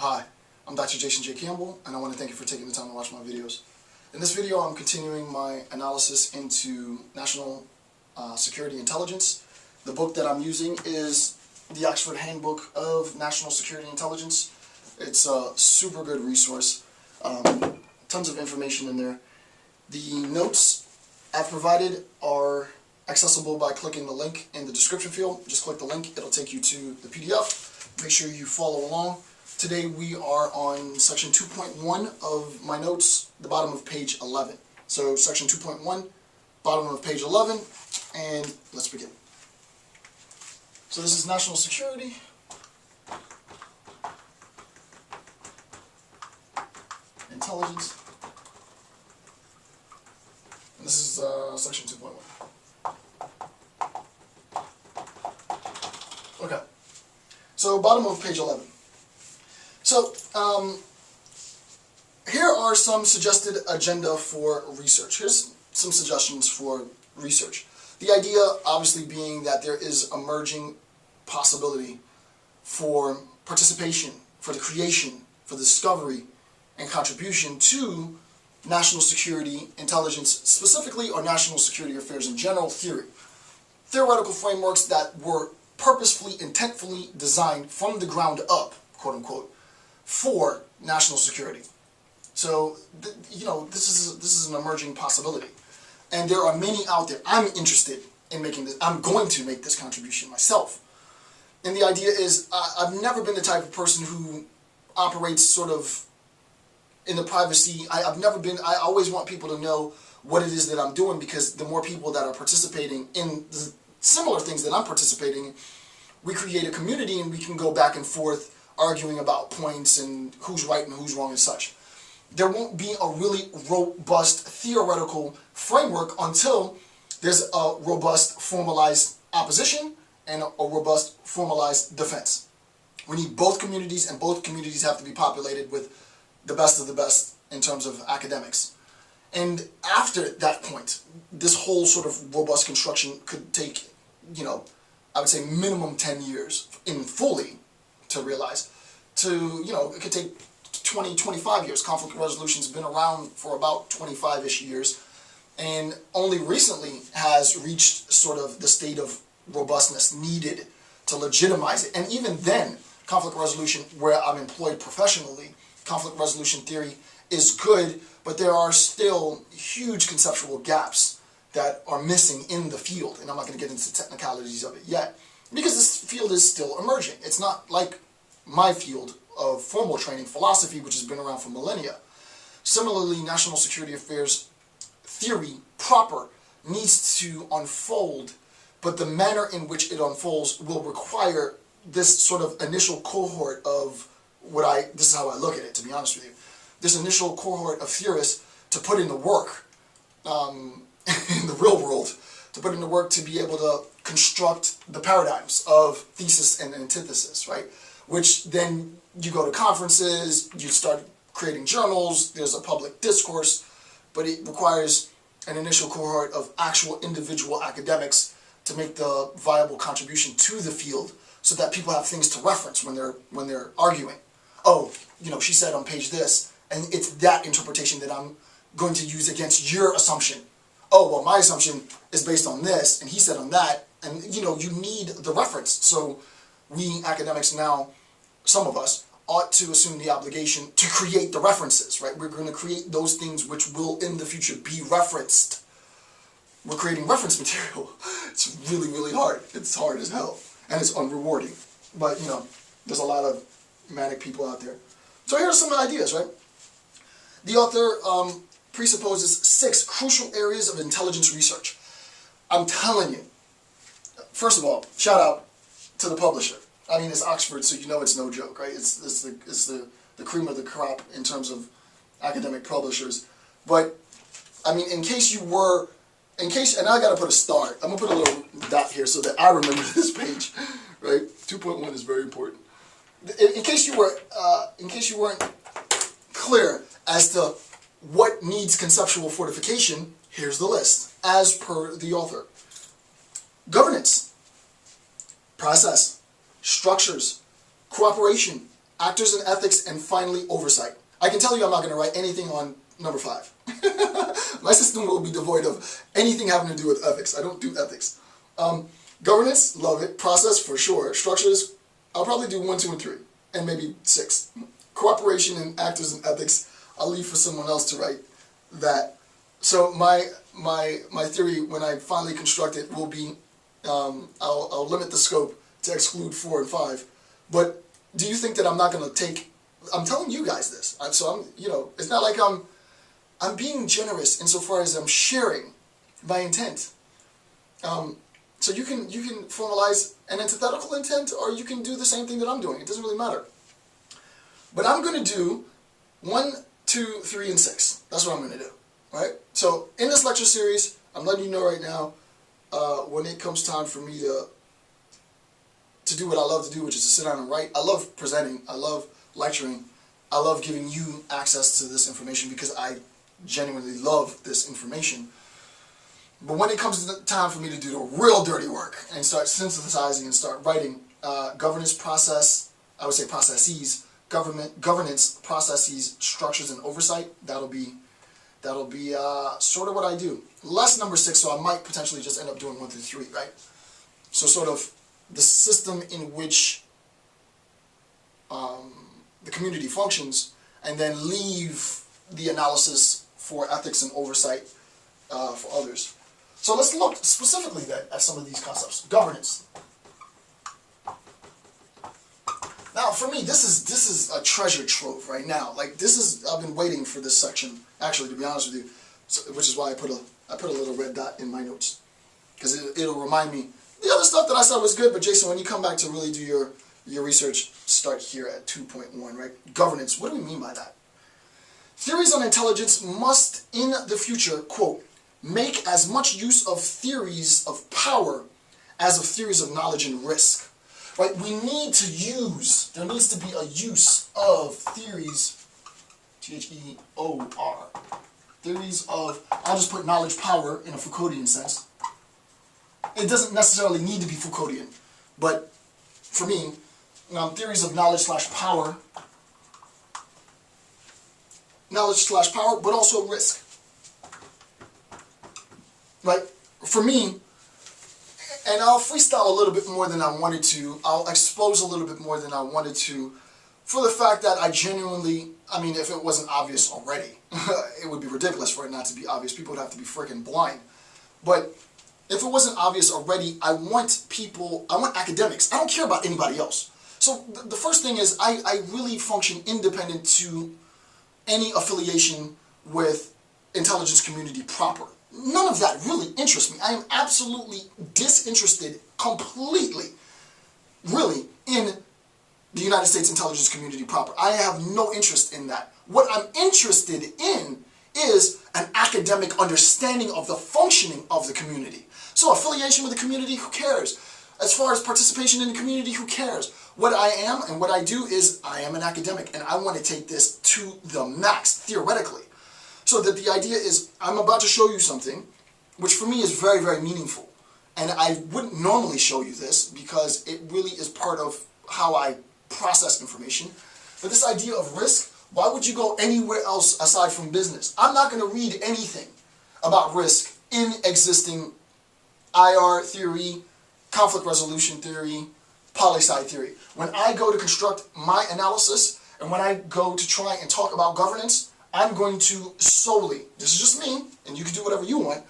Hi, I'm Dr. Jason J. Campbell, and I want to thank you for taking the time to watch my videos. In this video, I'm continuing my analysis into national security intelligence. The book that I'm using is the Oxford Handbook of National Security Intelligence. It's a super good resource. Tons of information in there. The notes I've provided are accessible by clicking the link in the description field. Just click the link, it'll take you to the PDF. Make sure you follow along. Today we are on section 2.1 of my notes, the bottom of page 11. So section 2.1, bottom of page 11, and let's begin. So this is national security. Intelligence. And this is section 2.1. Okay. So bottom of page 11. So here are some suggested agenda for research. Here's some suggestions for research. The idea obviously being that there is emerging possibility for participation, for the creation, for the discovery, and contribution to national security intelligence specifically, or national security affairs in general theory. Theoretical frameworks that were purposefully, intentfully designed from the ground up, quote unquote, for national security. So, this is an emerging possibility. And there are many out there. I'm interested in making this. I'm going to make this contribution myself. And the idea is, I've never been the type of person who operates sort of in the privacy. I always want people to know what it is that I'm doing, because the more people that are participating in the similar things that I'm participating in, we create a community and we can go back and forth arguing about points and who's right and who's wrong and such. There won't be a really robust theoretical framework until there's a robust formalized opposition and a robust formalized defense. We need both communities, and both communities have to be populated with the best of the best in terms of academics. And after that point, this whole sort of robust construction could take, I would say minimum 10 years in fully to realize. It could take 20, 25 years. Conflict resolution's been around for about 25-ish years, and only recently has reached sort of the state of robustness needed to legitimize it. And even then, conflict resolution, where I'm employed professionally, conflict resolution theory is good, but there are still huge conceptual gaps that are missing in the field, and I'm not going to get into technicalities of it yet, because this field is still emerging. It's not like my field of formal training, philosophy, which has been around for millennia. Similarly, national security affairs theory proper needs to unfold, but the manner in which it unfolds will require this sort of initial cohort of this is how I look at it, to be honest with you, this initial cohort of theorists to put in the work in the real world, to put in the work to be able to construct the paradigms of thesis and antithesis, right? Which then you go to conferences, you start creating journals, there's a public discourse, but it requires an initial cohort of actual individual academics to make the viable contribution to the field, so that people have things to reference when they're arguing. Oh, she said on page this, and it's that interpretation that I'm going to use against your assumption. Oh, well, my assumption is based on this, and he said on that, and you need the reference. So we academics now, some of us, ought to assume the obligation to create the references, right? We're going to create those things which will in the future be referenced. We're creating reference material. It's really, really hard. It's hard as hell, and it's unrewarding. But, there's a lot of manic people out there. So here are some ideas, right? The author presupposes 6 crucial areas of intelligence research. I'm telling you, first of all, shout out to the publisher. I mean, it's Oxford, so it's no joke, right? It's the cream of the crop in terms of academic publishers. But, I mean, and I gotta put a star. I'm gonna put a little dot here so that I remember this page, right? 2.1 is very important. In case you weren't clear as to what needs conceptual fortification, here's the list, as per the author. Governance, process, structures, cooperation, actors and ethics, and finally oversight. I can tell you I'm not going to write anything on number 5. My system will be devoid of anything having to do with ethics. I don't do ethics. Governance, love it. Process, for sure. Structures, I'll probably do 1, 2, and 3, and maybe 6. Cooperation and actors and ethics, I'll leave for someone else to write that. So my theory, when I finally construct it, will be I'll limit the scope to exclude 4 and 5. But do you think that I'm not going to take? I'm telling you guys this. It's not like I'm being generous insofar as I'm sharing my intent. So you can formalize an antithetical intent, or you can do the same thing that I'm doing. It doesn't really matter. But I'm going to do 1, 2, 3, and 6. That's what I'm going to do. Right? So in this lecture series, I'm letting you know right now, when it comes time for me to do what I love to do, which is to sit down and write. I love presenting. I love lecturing. I love giving you access to this information because I genuinely love this information. But when it comes to the time for me to do the real dirty work and start synthesizing and start writing, governance process, I would say processes, governance processes, structures, and oversight, that'll be sort of what I do. Less number 6, so I might potentially just end up doing 1 through 3, right? So sort of the system in which the community functions, and then leave the analysis for ethics and oversight for others. So let's look specifically then at some of these concepts. Governance. Now, for me, this is a treasure trove right now. Like I've been waiting for this section, actually, to be honest with you, which is why I put a little red dot in my notes, because it'll remind me. The other stuff that I said was good, but Jason, when you come back to really do your research, start here at 2.1, right? Governance. What do we mean by that? Theories on intelligence must, in the future, quote, make as much use of theories of power as of theories of knowledge and risk. Right? We need to use, there needs to be a use of theories, T-H-E-O-R, theories of, I'll just put knowledge power in a Foucauldian sense. It doesn't necessarily need to be Foucauldian, but for me, theories of knowledge/power, but also risk. Right? For me, and I'll freestyle a little bit more than I wanted to, I'll expose a little bit more than I wanted to, for the fact that I genuinely, if it wasn't obvious already, it would be ridiculous for it not to be obvious. People would have to be freaking blind. But if it wasn't obvious already, I want academics. I don't care about anybody else. So the first thing is I really function independent to any affiliation with intelligence community proper. None of that really interests me. I am absolutely disinterested completely, really, in the United States intelligence community proper. I have no interest in that. What I'm interested in is an academic understanding of the functioning of the community. So affiliation with the community, who cares? As far as participation in the community, who cares? What I am and what I do is I am an academic, and I want to take this to the max, theoretically. So that the idea is, I'm about to show you something, which for me is very, very meaningful. And I wouldn't normally show you this, because it really is part of how I process information. But this idea of risk, why would you go anywhere else aside from business? I'm not going to read anything about risk in existing IR theory, conflict resolution theory, poli-sci theory. When I go to construct my analysis, and when I go to try and talk about governance, I'm going to solely, this is just me, and you can do whatever you want,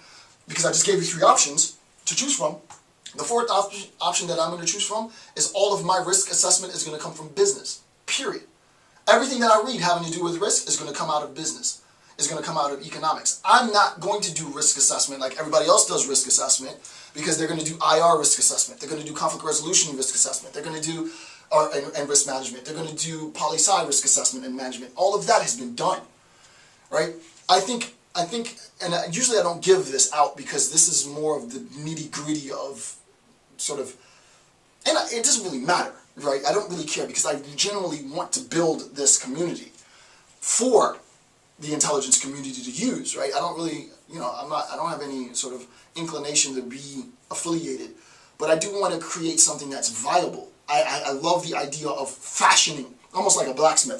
because I just gave you 3 options to choose from. The 4th option that I'm going to choose from is all of my risk assessment is going to come from business, period. Everything that I read having to do with risk is going to come out of business, is going to come out of economics. I'm not going to do risk assessment like everybody else does risk assessment, because they're going to do IR risk assessment, they're going to do conflict resolution risk assessment, they're going to do and risk management, they're going to do poli-sci risk assessment and management. All of that has been done. Right? I think, and usually I don't give this out because this is more of the nitty-gritty of sort of, and it doesn't really matter, right? I don't really care, because I genuinely want to build this community for the intelligence community to use, right? I don't really, I don't have any sort of inclination to be affiliated, but I do want to create something that's viable. I love the idea of fashioning almost like a blacksmith.